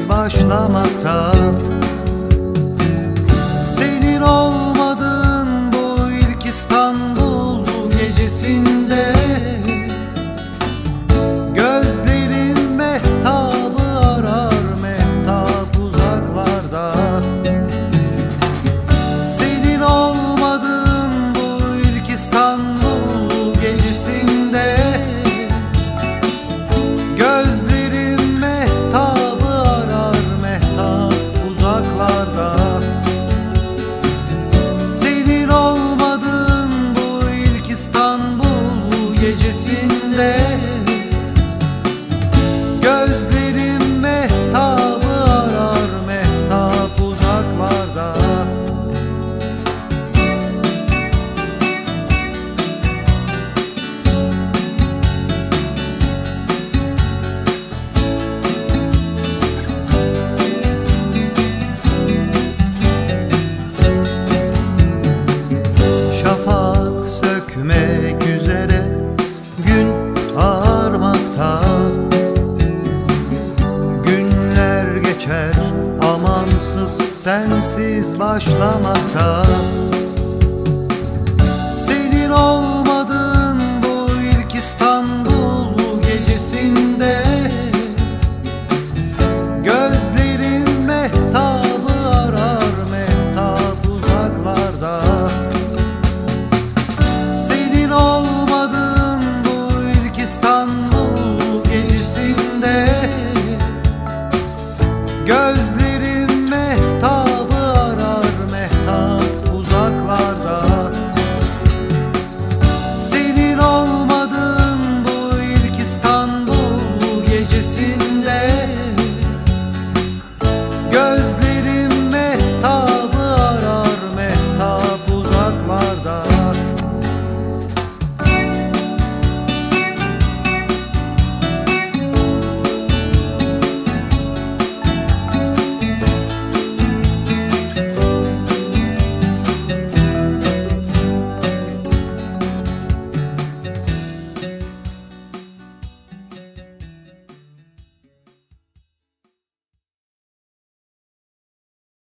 sensiz başlamakta. Senin olmadığın bu ilk İstanbul gecesinde gözlerim mehtabı arar, mehtap uzaklarda. Senin olmadığın bu ilk İstanbul gecesinde gözlerim mehtabı arar, mehtap uzaklarda. Senin olmadığın bu ilk İstanbul gecesinde gözlerim mehtabı arar, mehtap uzaklarda. Şafak sökmek üzere, gün ağarmakta. Günler geçer amansız sensiz başlamakta. Senin olmadığın bu ilk İstanbul gecesinde gözlerim mehtabı arar, mehtap uzaklarda. Senin olmadığın bu ilk İstanbul gecesinde göz